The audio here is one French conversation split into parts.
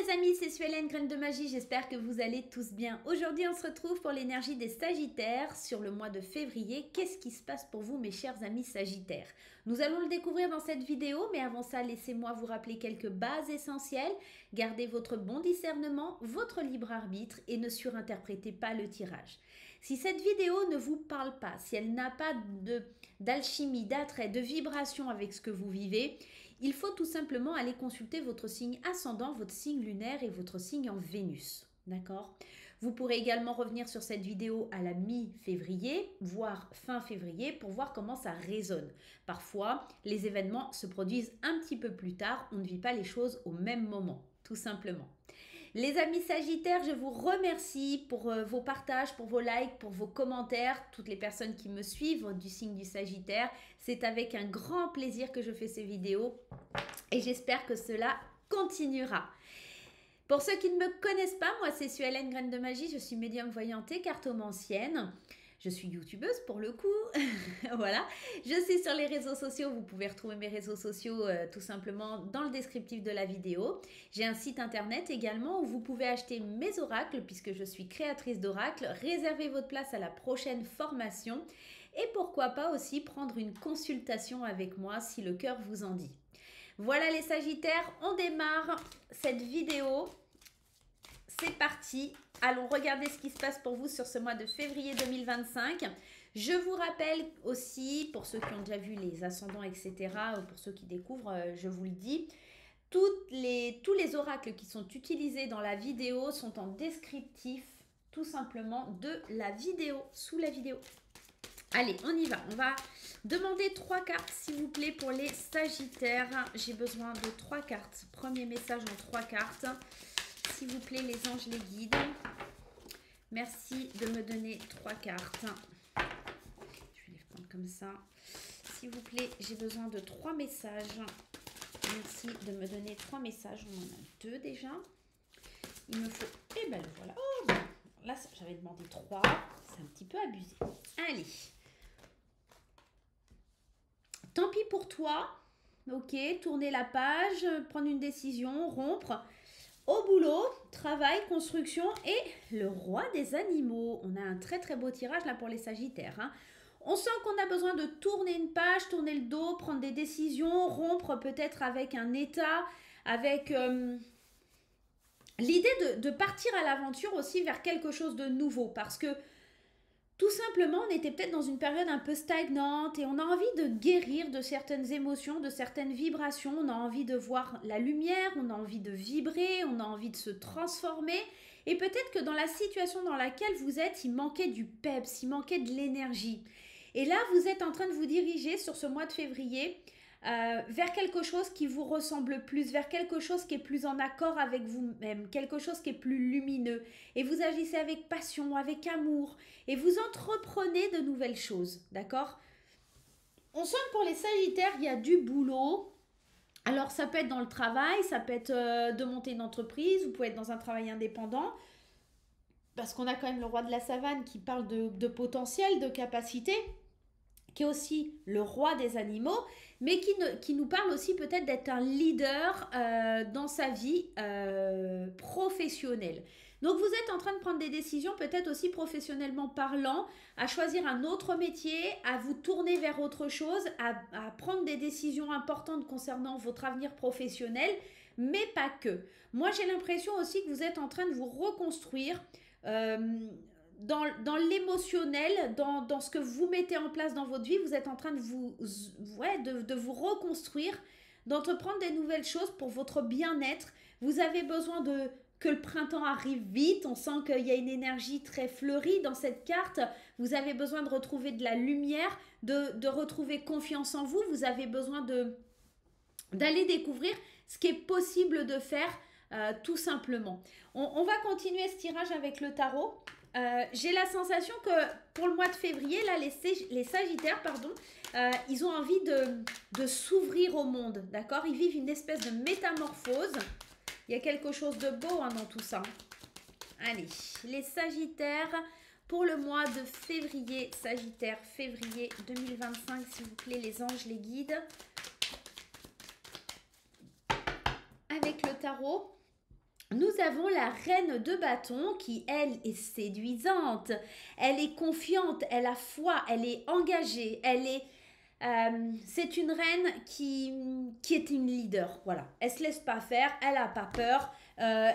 mes amis, c'est Suelen, Graine de Magie, j'espère que vous allez tous bien. Aujourd'hui, on se retrouve pour l'énergie des Sagittaires sur le mois de février. Qu'est-ce qui se passe pour vous, mes chers amis Sagittaires? Nous allons le découvrir dans cette vidéo, mais avant ça, laissez-moi vous rappeler quelques bases essentielles. Gardez votre bon discernement, votre libre arbitre et ne surinterprétez pas le tirage. Si cette vidéo ne vous parle pas, si elle n'a pas d'alchimie, d'attrait, de vibration avec ce que vous vivez, il faut tout simplement aller consulter votre signe ascendant, votre signe lunaire et votre signe en Vénus. D'accord? Vous pourrez également revenir sur cette vidéo à la mi-février, voire fin février, pour voir comment ça résonne. Parfois, les événements se produisent un petit peu plus tard, on ne vit pas les choses au même moment, tout simplement. Les amis Sagittaires, je vous remercie pour vos partages, pour vos likes, pour vos commentaires, toutes les personnes qui me suivent du signe du Sagittaire. C'est avec un grand plaisir que je fais ces vidéos et j'espère que cela continuera. Pour ceux qui ne me connaissent pas, moi c'est Suelen, Graine de Magie, je suis médium voyante et cartomancienne. Je suis youtubeuse pour le coup, voilà. Je suis sur les réseaux sociaux, vous pouvez retrouver mes réseaux sociaux tout simplement dans le descriptif de la vidéo. J'ai un site internet également où vous pouvez acheter mes oracles puisque je suis créatrice d'oracles. Réservez votre place à la prochaine formation et pourquoi pas aussi prendre une consultation avec moi si le cœur vous en dit. Voilà les Sagittaires, on démarre cette vidéo. C'est parti, allons regarder ce qui se passe pour vous sur ce mois de février 2025. Je vous rappelle aussi, pour ceux qui ont déjà vu les ascendants, etc., ou pour ceux qui découvrent, je vous le dis, tous les oracles qui sont utilisés dans la vidéo sont en descriptif, tout simplement, de la vidéo, sous la vidéo. Allez, on y va. On va demander 3 cartes, s'il vous plaît, pour les Sagittaires. J'ai besoin de 3 cartes. Premier message en 3 cartes. S'il vous plaît, les anges, les guides. Merci de me donner 3 cartes. Je vais les prendre comme ça. S'il vous plaît, j'ai besoin de 3 messages. Merci de me donner 3 messages. On en a 2 déjà. Il me faut... Et ben voilà. Oh, ben, là, j'avais demandé 3. C'est un petit peu abusé. Allez. Tant pis pour toi. Ok, tourner la page, prendre une décision, rompre. Au boulot, travail, construction et le roi des animaux. On a un très très beau tirage là pour les Sagittaires. Hein. On sent qu'on a besoin de tourner une page, tourner le dos, prendre des décisions, rompre peut-être avec un état, avec l'idée de partir à l'aventure aussi vers quelque chose de nouveau. Parce que tout simplement, on était peut-être dans une période un peu stagnante et on a envie de guérir de certaines émotions, de certaines vibrations. On a envie de voir la lumière, on a envie de vibrer, on a envie de se transformer. Et peut-être que dans la situation dans laquelle vous êtes, il manquait du peps, il manquait de l'énergie. Et là, vous êtes en train de vous diriger sur ce mois de février vers quelque chose qui vous ressemble plus, vers quelque chose qui est plus en accord avec vous-même, quelque chose qui est plus lumineux. Et vous agissez avec passion, avec amour, et vous entreprenez de nouvelles choses, d'accord? On sent que pour les Sagittaires, il y a du boulot. Alors, ça peut être dans le travail, ça peut être de monter une entreprise, vous pouvez être dans un travail indépendant, parce qu'on a quand même le roi de la savane qui parle de potentiel, de capacité, qui est aussi le roi des animaux, mais qui nous parle aussi peut-être d'être un leader dans sa vie professionnelle. Donc vous êtes en train de prendre des décisions, peut-être aussi professionnellement parlant, à choisir un autre métier, à vous tourner vers autre chose, à prendre des décisions importantes concernant votre avenir professionnel, mais pas que. Moi j'ai l'impression aussi que vous êtes en train de vous reconstruire dans l'émotionnel, dans ce que vous mettez en place dans votre vie, vous êtes en train de vous reconstruire, d'entreprendre des nouvelles choses pour votre bien-être. Vous avez besoin que le printemps arrive vite, on sent qu'il y a une énergie très fleurie dans cette carte. Vous avez besoin de retrouver de la lumière, de retrouver confiance en vous. Vous avez besoin d'aller découvrir ce qui est possible de faire tout simplement. On va continuer ce tirage avec le tarot. J'ai la sensation que pour le mois de février, là, les Sagittaires, pardon, ils ont envie de s'ouvrir au monde, d'accord? Ils vivent une espèce de métamorphose. Il y a quelque chose de beau hein, dans tout ça. Allez, les Sagittaires, pour le mois de février, Sagittaire, février 2025, s'il vous plaît, les anges, les guides. Avec le tarot, nous avons la reine de bâton qui, elle, est séduisante, elle est confiante, elle a foi, elle est engagée, c'est une reine qui est une leader, voilà. Elle se laisse pas faire, elle a pas peur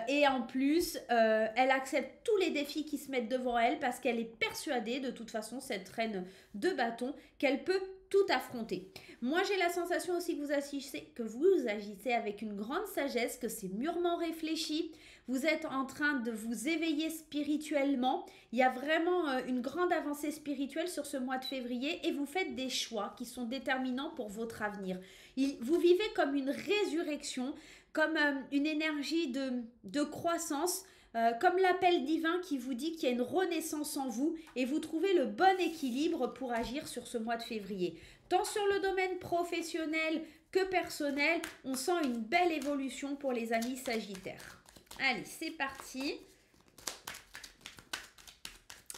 et en plus, elle accepte tous les défis qui se mettent devant elle parce qu'elle est persuadée, de toute façon, cette reine de bâton, qu'elle peut tout affronter. Moi, j'ai la sensation aussi que vous agissez avec une grande sagesse, que c'est mûrement réfléchi. Vous êtes en train de vous éveiller spirituellement. Il y a vraiment une grande avancée spirituelle sur ce mois de février et vous faites des choix qui sont déterminants pour votre avenir. Vous vivez comme une résurrection, comme une énergie de croissance, comme l'appel divin qui vous dit qu'il y a une renaissance en vous et vous trouvez le bon équilibre pour agir sur ce mois de février. Tant sur le domaine professionnel que personnel, on sent une belle évolution pour les amis sagittaires. Allez, c'est parti.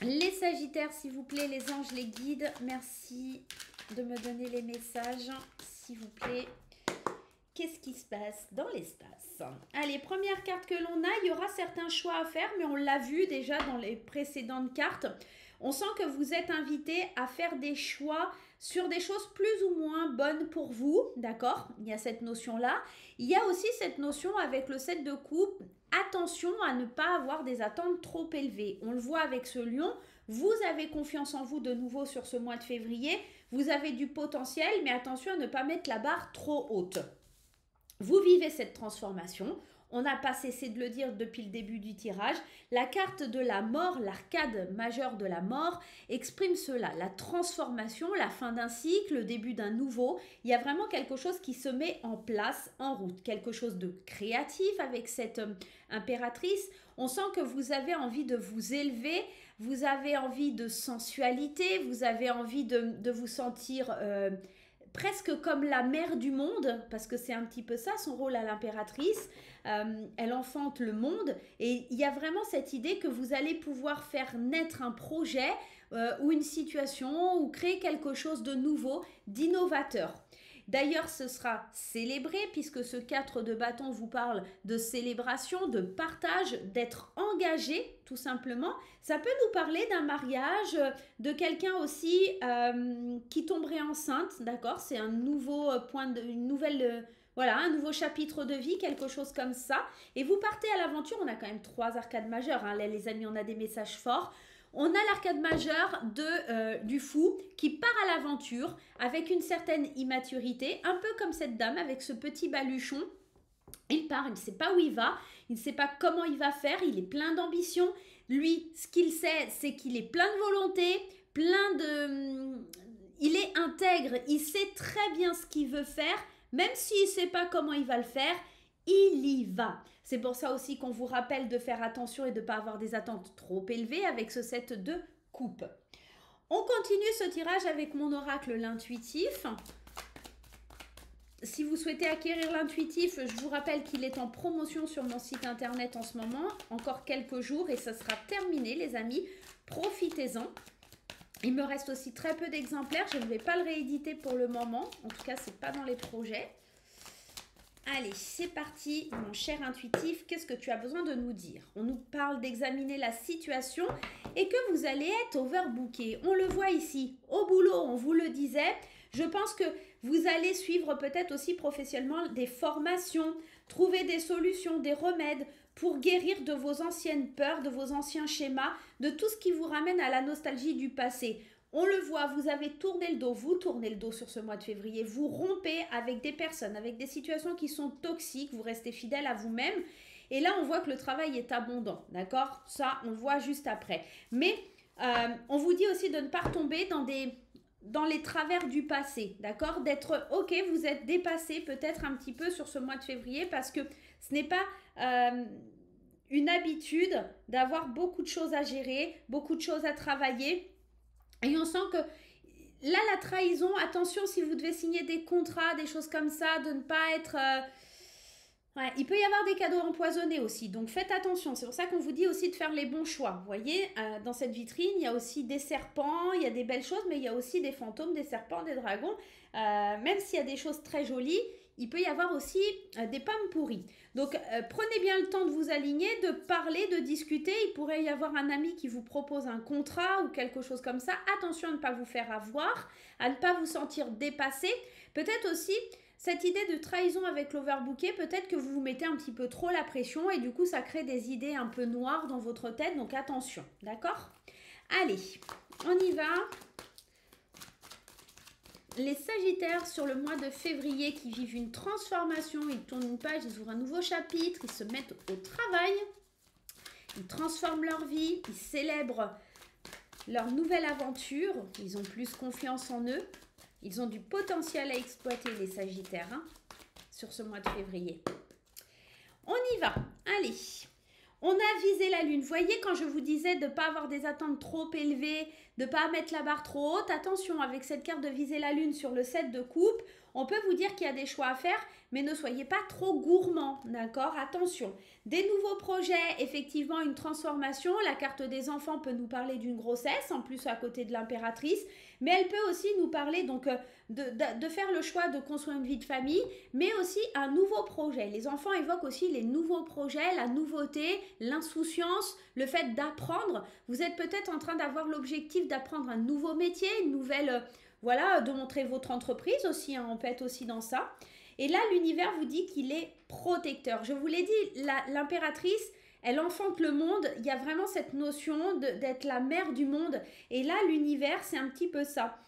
Les sagittaires, s'il vous plaît, les anges, les guides, merci de me donner les messages, s'il vous plaît. Qu'est-ce qui se passe dans l'espace? Allez, première carte que l'on a, il y aura certains choix à faire, mais on l'a vu déjà dans les précédentes cartes. On sent que vous êtes invité à faire des choix sur des choses plus ou moins bonnes pour vous, d'accord? Il y a cette notion-là. Il y a aussi cette notion avec le 7 de coupe. Attention à ne pas avoir des attentes trop élevées. On le voit avec ce lion. Vous avez confiance en vous de nouveau sur ce mois de février. Vous avez du potentiel, mais attention à ne pas mettre la barre trop haute. Vous vivez cette transformation. On n'a pas cessé de le dire depuis le début du tirage. La carte de la mort, l'arcade majeure de la mort, exprime cela. La transformation, la fin d'un cycle, le début d'un nouveau. Il y a vraiment quelque chose qui se met en place, en route. Quelque chose de créatif avec cette impératrice. On sent que vous avez envie de vous élever. Vous avez envie de sensualité. Vous avez envie de vous sentir... presque comme la mère du monde, parce que c'est un petit peu ça son rôle à l'impératrice. Elle enfante le monde et il y a vraiment cette idée que vous allez pouvoir faire naître un projet ou une situation ou créer quelque chose de nouveau, d'innovateur. D'ailleurs, ce sera célébré puisque ce 4 de bâton vous parle de célébration, de partage, d'être engagé tout simplement. Ça peut nous parler d'un mariage, de quelqu'un aussi qui tomberait enceinte, d'accord? C'est un nouveau voilà, un nouveau chapitre de vie, quelque chose comme ça. Et vous partez à l'aventure, on a quand même 3 arcades majeures, hein. Là, les amis, on a des messages forts. On a l'arcade majeure du fou qui part à l'aventure avec une certaine immaturité, un peu comme cette dame avec ce petit baluchon. Il part, il ne sait pas où il va, il ne sait pas comment il va faire, il est plein d'ambition. Lui, ce qu'il sait, c'est qu'il est plein de volonté, il est intègre, il sait très bien ce qu'il veut faire, même s'il ne sait pas comment il va le faire, il y va. C'est pour ça aussi qu'on vous rappelle de faire attention et de ne pas avoir des attentes trop élevées avec ce 7 de coupe. On continue ce tirage avec mon oracle, l'intuitif. Si vous souhaitez acquérir l'intuitif, je vous rappelle qu'il est en promotion sur mon site internet en ce moment. Encore quelques jours et ça sera terminé les amis. Profitez-en. Il me reste aussi très peu d'exemplaires. Je ne vais pas le rééditer pour le moment. En tout cas, ce n'est pas dans les projets. Allez, c'est parti, mon cher intuitif, qu'est-ce que tu as besoin de nous dire? On nous parle d'examiner la situation et que vous allez être overbooké. On le voit ici, au boulot, on vous le disait. Je pense que vous allez suivre peut-être aussi professionnellement des formations, trouver des solutions, des remèdes pour guérir de vos anciennes peurs, de vos anciens schémas, de tout ce qui vous ramène à la nostalgie du passé. On le voit, vous avez tourné le dos, vous tournez le dos sur ce mois de février, vous rompez avec des personnes, avec des situations qui sont toxiques, vous restez fidèle à vous-même. Et là, on voit que le travail est abondant, d'accord? Ça, on le voit juste après. Mais on vous dit aussi de ne pas retomber dans les travers du passé, d'accord? D'être, ok, vous êtes dépassé peut-être un petit peu sur ce mois de février parce que ce n'est pas une habitude d'avoir beaucoup de choses à gérer, beaucoup de choses à travailler. Et on sent que là, la trahison, attention si vous devez signer des contrats, des choses comme ça, de ne pas être... Ouais, il peut y avoir des cadeaux empoisonnés aussi, donc faites attention. C'est pour ça qu'on vous dit aussi de faire les bons choix. Vous voyez, dans cette vitrine, il y a aussi des serpents, il y a des belles choses, mais il y a aussi des fantômes, des serpents, des dragons. Même s'il y a des choses très jolies, il peut y avoir aussi des pommes pourries. Donc, prenez bien le temps de vous aligner, de parler, de discuter. Il pourrait y avoir un ami qui vous propose un contrat ou quelque chose comme ça. Attention à ne pas vous faire avoir, à ne pas vous sentir dépassé. Peut-être aussi cette idée de trahison avec l'overbooké, peut-être que vous vous mettez un petit peu trop la pression et du coup, ça crée des idées un peu noires dans votre tête. Donc, attention, d'accord? Allez, on y va. Les Sagittaires sur le mois de février qui vivent une transformation, ils tournent une page, ils ouvrent un nouveau chapitre, ils se mettent au travail, ils transforment leur vie, ils célèbrent leur nouvelle aventure, ils ont plus confiance en eux, ils ont du potentiel à exploiter les Sagittaires hein, sur ce mois de février. On y va, allez. On a visé la lune. Vous voyez, quand je vous disais de ne pas avoir des attentes trop élevées, de ne pas mettre la barre trop haute, attention, avec cette carte de viser la lune sur le 7 de coupe, on peut vous dire qu'il y a des choix à faire, mais ne soyez pas trop gourmand, d'accord? Attention. Des nouveaux projets, effectivement, une transformation. La carte des enfants peut nous parler d'une grossesse, en plus à côté de l'impératrice, mais elle peut aussi nous parler donc de faire le choix de construire une vie de famille, mais aussi un nouveau projet. Les enfants évoquent aussi les nouveaux projets, la nouveauté, l'insouciance, le fait d'apprendre. Vous êtes peut-être en train d'avoir l'objectif d'apprendre un nouveau métier, une nouvelle, voilà, de montrer votre entreprise aussi, hein, on peut être aussi dans ça. Et là, l'univers vous dit qu'il est protecteur. Je vous l'ai dit, l'impératrice, elle enfante le monde. Il y a vraiment cette notion d'être la mère du monde. Et là, l'univers, c'est un petit peu ça.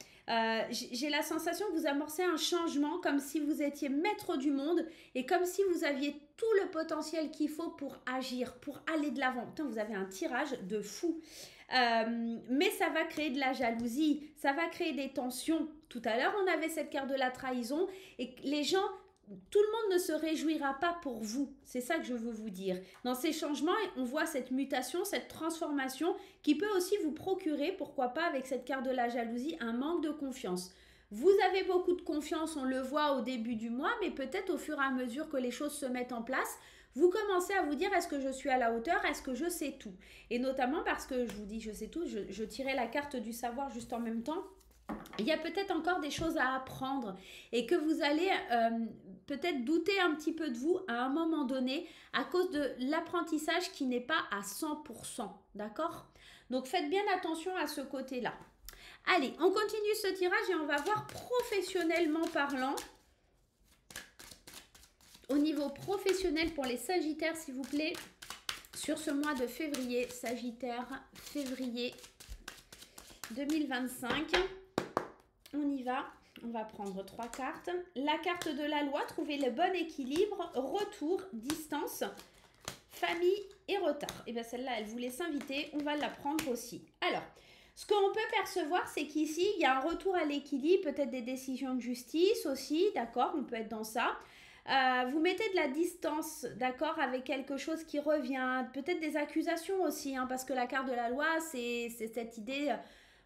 J'ai la sensation que vous amorcez un changement comme si vous étiez maître du monde et comme si vous aviez tout le potentiel qu'il faut pour agir, pour aller de l'avant. Putain, vous avez un tirage de fou. Mais ça va créer de la jalousie, ça va créer des tensions. Tout à l'heure, on avait cette carte de la trahison et les gens, tout le monde ne se réjouira pas pour vous. C'est ça que je veux vous dire. Dans ces changements, on voit cette mutation, cette transformation qui peut aussi vous procurer, pourquoi pas avec cette carte de la jalousie, un manque de confiance. Vous avez beaucoup de confiance, on le voit au début du mois, mais peut-être au fur et à mesure que les choses se mettent en place, vous commencez à vous dire est-ce que je suis à la hauteur, est-ce que je sais tout? Et notamment parce que je vous dis je sais tout, je tirais la carte du savoir juste en même temps. Il y a peut-être encore des choses à apprendre et que vous allez peut-être douter un petit peu de vous à un moment donné à cause de l'apprentissage qui n'est pas à 100%, d'accord? Donc faites bien attention à ce côté-là. Allez, on continue ce tirage et on va voir professionnellement parlant. Au niveau professionnel pour les Sagittaires, s'il vous plaît, sur ce mois de février, Sagittaire, février 2025. On y va, on va prendre 3 cartes. La carte de la loi, trouver le bon équilibre, retour, distance, famille et retard. Et bien celle-là, elle voulait s'inviter, on va la prendre aussi. Alors, ce qu'on peut percevoir, c'est qu'ici, il y a un retour à l'équilibre, peut-être des décisions de justice aussi, d'accord, on peut être dans ça. Vous mettez de la distance, d'accord, avec quelque chose qui revient, peut-être des accusations aussi, hein, parce que la carte de la loi, c'est cette idée,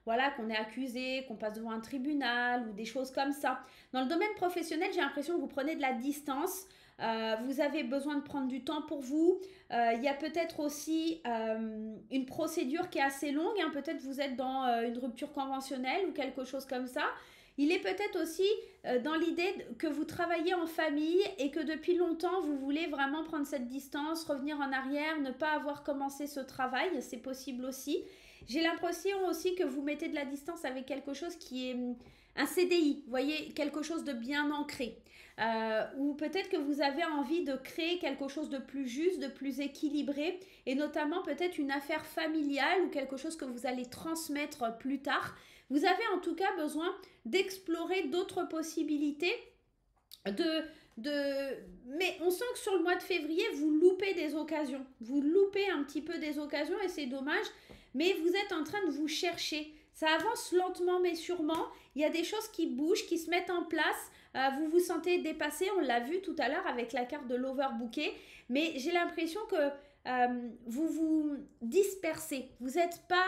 voilà, qu'on est accusé, qu'on passe devant un tribunal ou des choses comme ça. Dans le domaine professionnel, j'ai l'impression que vous prenez de la distance, vous avez besoin de prendre du temps pour vous. Il y a peut-être aussi une procédure qui est assez longue, hein, peut-être vous êtes dans une rupture conventionnelle ou quelque chose comme ça. Il est peut-être aussi dans l'idée que vous travaillez en famille et que depuis longtemps, vous voulez vraiment prendre cette distance, revenir en arrière, ne pas avoir commencé ce travail, c'est possible aussi. J'ai l'impression aussi que vous mettez de la distance avec quelque chose qui est un CDI, vous voyez, quelque chose de bien ancré. Ou peut-être que vous avez envie de créer quelque chose de plus juste, de plus équilibré, et notamment peut-être une affaire familiale ou quelque chose que vous allez transmettre plus tard. Vous avez en tout cas besoin d'explorer d'autres possibilités, mais on sent que sur le mois de février, vous loupez des occasions. Vous loupez un petit peu des occasions et c'est dommage, mais vous êtes en train de vous chercher. Ça avance lentement mais sûrement. Il y a des choses qui bougent, qui se mettent en place. Vous vous sentez dépassé, on l'a vu tout à l'heure avec la carte de l'overbooké, mais j'ai l'impression que vous vous dispersez. Vous n'êtes pas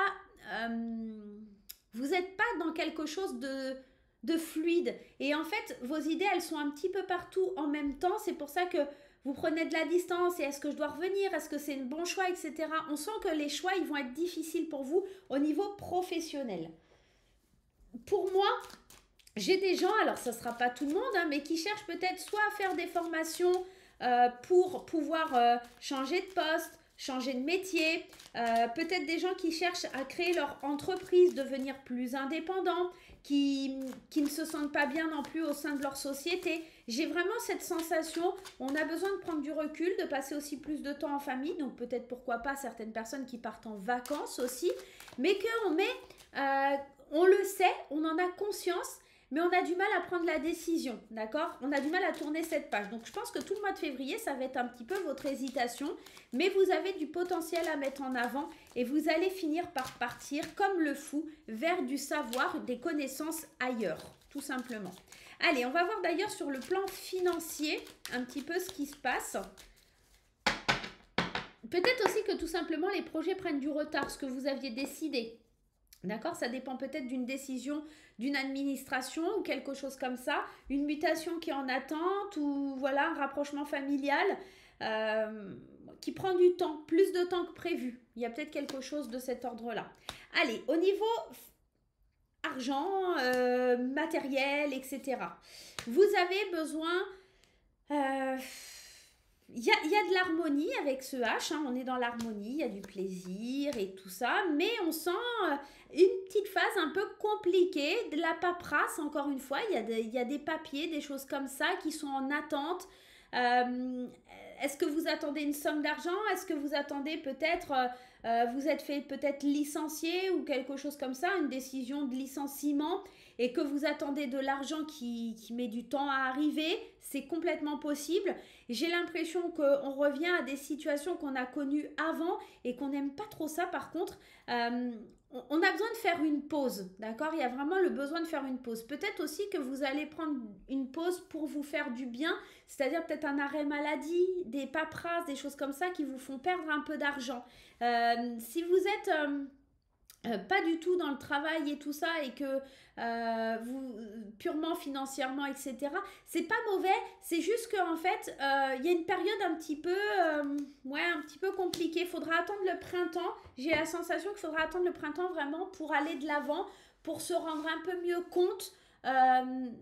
dans quelque chose de fluide. Et en fait, vos idées, elles sont un petit peu partout en même temps. C'est pour ça que vous prenez de la distance. Et est-ce que je dois revenir? Est-ce que c'est un bon choix, etc. On sent que les choix, ils vont être difficiles pour vous au niveau professionnel. Pour moi, J'ai des gens, alors ça ne sera pas tout le monde, hein, mais qui cherchent peut-être soit à faire des formations pour pouvoir changer de poste, changer de métier, peut-être des gens qui cherchent à créer leur entreprise, devenir plus indépendants, qui ne se sentent pas bien non plus au sein de leur société. J'ai vraiment cette sensation, on a besoin de prendre du recul, de passer aussi plus de temps en famille, donc peut-être pourquoi pas certaines personnes qui partent en vacances aussi, mais qu'on met, on le sait, on en a conscience, mais on a du mal à prendre la décision, d'accord? On a du mal à tourner cette page. Donc je pense que tout le mois de février, ça va être un petit peu votre hésitation, mais vous avez du potentiel à mettre en avant et vous allez finir par partir comme le fou vers du savoir, des connaissances ailleurs, tout simplement. Allez, on va voir d'ailleurs sur le plan financier un petit peu ce qui se passe. Peut-être aussi que tout simplement les projets prennent du retard, ce que vous aviez décidé. D'accord, ça dépend peut-être d'une décision d'une administration ou quelque chose comme ça, une mutation qui est en attente ou voilà un rapprochement familial qui prend du temps, plus de temps que prévu. Il y a peut-être quelque chose de cet ordre-là. Allez, au niveau argent, matériel, etc. Vous avez besoin... il y a de l'harmonie avec ce H, hein, on est dans l'harmonie, il y a du plaisir et tout ça, mais on sent une petite phase un peu compliquée, de la paperasse, encore une fois, il y a des papiers, des choses comme ça qui sont en attente. Est-ce que vous attendez une somme d'argent? Est-ce que vous attendez peut-être, vous êtes fait peut-être licencier ou quelque chose comme ça, une décision de licenciement et que vous attendez de l'argent qui met du temps à arriver? C'est complètement possible. J'ai l'impression qu'on revient à des situations qu'on a connues avant et qu'on n'aime pas trop ça. Par contre, on a besoin de faire une pause, d'accord? Il y a vraiment le besoin de faire une pause. Peut-être aussi que vous allez prendre une pause pour vous faire du bien, c'est-à-dire peut-être un arrêt maladie, des paperasses, des choses comme ça qui vous font perdre un peu d'argent. Si vous êtes... pas du tout dans le travail et tout ça et que vous purement financièrement etc, c'est pas mauvais, c'est juste qu'en fait il y a une période un petit peu ouais un petit peu compliquée, faudra attendre le printemps, j'ai la sensation qu'il faudra attendre le printemps vraiment pour aller de l'avant, pour se rendre un peu mieux compte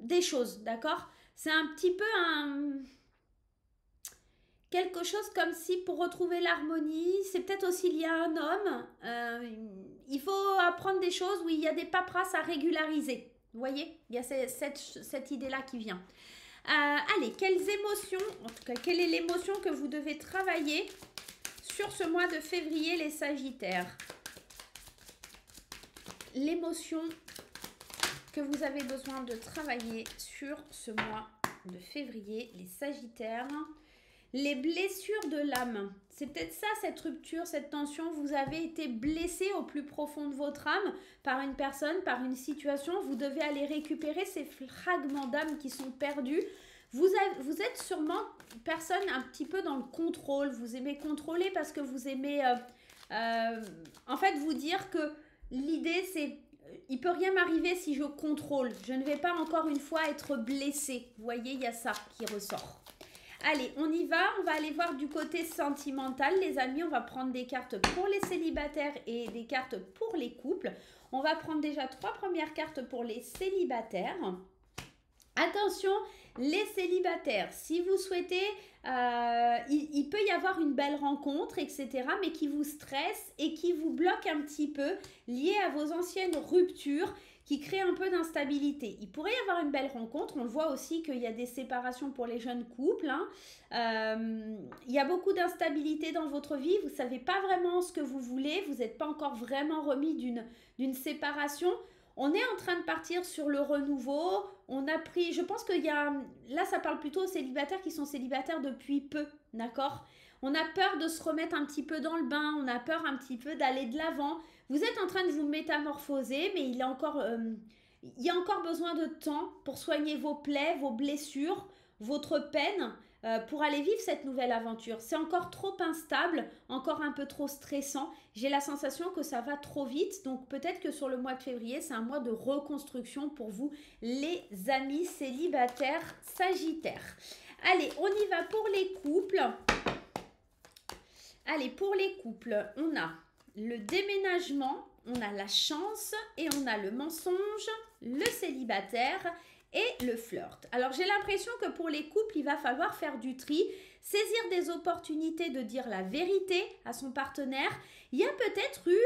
des choses, d'accord, c'est un petit peu un quelque chose comme si pour retrouver l'harmonie, c'est peut-être aussi lié à un homme. Il faut apprendre des choses où il y a des paperasses à régulariser. Vous voyez, il y a cette idée-là qui vient. Allez, quelles émotions, en tout cas, quelle est l'émotion que vous devez travailler sur ce mois de février, les Sagittaires? L'émotion que vous avez besoin de travailler sur ce mois de février, les Sagittaires. Les blessures de l'âme, c'est peut-être ça, cette rupture, cette tension. Vous avez été blessé au plus profond de votre âme par une personne, par une situation. Vous devez aller récupérer ces fragments d'âme qui sont perdus. Vous êtes sûrement une personne un petit peu dans le contrôle. Vous aimez contrôler parce que vous aimez en fait vous dire que l'idée c'est il peut rien m'arriver si je contrôle. Je ne vais pas encore une fois être blessé. Vous voyez, il y a ça qui ressort. Allez, on y va, on va aller voir du côté sentimental, les amis. On va prendre des cartes pour les célibataires et des cartes pour les couples. On va prendre déjà 3 premières cartes pour les célibataires. Attention, les célibataires, si vous souhaitez, il peut y avoir une belle rencontre, etc., mais qui vous stresse et qui vous bloque un petit peu, lié à vos anciennes ruptures, qui crée un peu d'instabilité. Il pourrait y avoir une belle rencontre. On le voit aussi qu'il y a des séparations pour les jeunes couples. Il y a beaucoup d'instabilité dans votre vie. Vous ne savez pas vraiment ce que vous voulez. Vous n'êtes pas encore vraiment remis d'une séparation. On est en train de partir sur le renouveau. On a pris, je pense qu'il y a, là ça parle plutôt aux célibataires qui sont célibataires depuis peu, d'accord? On a peur de se remettre un petit peu dans le bain, on a peur un petit peu d'aller de l'avant. Vous êtes en train de vous métamorphoser, mais il y a encore besoin de temps pour soigner vos plaies, vos blessures, votre peine, pour aller vivre cette nouvelle aventure. C'est encore trop instable, encore un peu trop stressant. J'ai la sensation que ça va trop vite, donc peut-être que sur le mois de février, c'est un mois de reconstruction pour vous, les amis célibataires sagittaires. Allez, on y va pour les couples. Allez, pour les couples, on a le déménagement, on a la chance et on a le mensonge. le célibataire et le flirt. Alors j'ai l'impression que pour les couples, il va falloir faire du tri, saisir des opportunités de dire la vérité à son partenaire. Il y a peut-être eu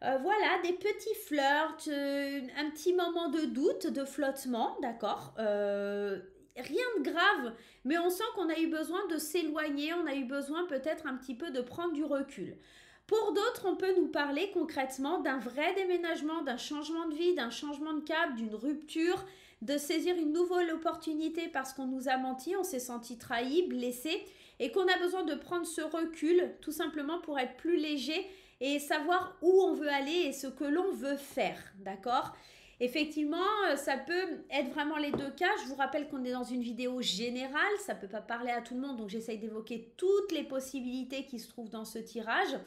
voilà, des petits flirts, un petit moment de doute, de flottement, d'accord, rien de grave, mais on sent qu'on a eu besoin de s'éloigner, on a eu besoin peut-être un petit peu de prendre du recul. Pour d'autres, on peut nous parler concrètement d'un vrai déménagement, d'un changement de vie, d'un changement de cap, d'une rupture, de saisir une nouvelle opportunité parce qu'on nous a menti, on s'est senti trahi, blessé et qu'on a besoin de prendre ce recul tout simplement pour être plus léger et savoir où on veut aller et ce que l'on veut faire, d'accord? Effectivement, ça peut être vraiment les deux cas. Je vous rappelle qu'on est dans une vidéo générale, ça ne peut pas parler à tout le monde, donc j'essaye d'évoquer toutes les possibilités qui se trouvent dans ce tirage.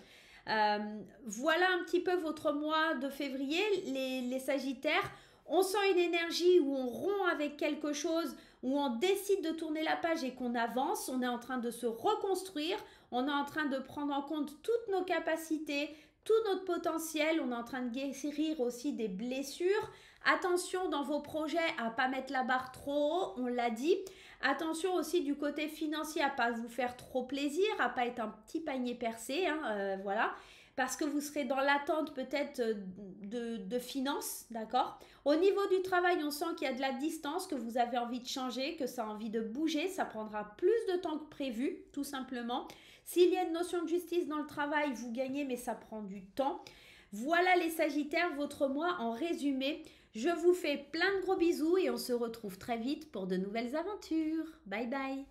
Voilà un petit peu votre mois de février, les Sagittaires. On sent une énergie où on rompt avec quelque chose, où on décide de tourner la page et qu'on avance. On est en train de se reconstruire, on est en train de prendre en compte toutes nos capacités, tout notre potentiel. On est en train de guérir aussi des blessures. Attention dans vos projets à ne pas mettre la barre trop haut, on l'a dit. Attention aussi du côté financier à ne pas vous faire trop plaisir, à ne pas être un petit panier percé, hein, voilà. Parce que vous serez dans l'attente peut-être de finances, d'accord? Au niveau du travail, on sent qu'il y a de la distance, que vous avez envie de changer, que ça a envie de bouger. Ça prendra plus de temps que prévu, tout simplement. S'il y a une notion de justice dans le travail, vous gagnez, mais ça prend du temps. Voilà les Sagittaires, votre mois en résumé. Je vous fais plein de gros bisous et on se retrouve très vite pour de nouvelles aventures. Bye bye!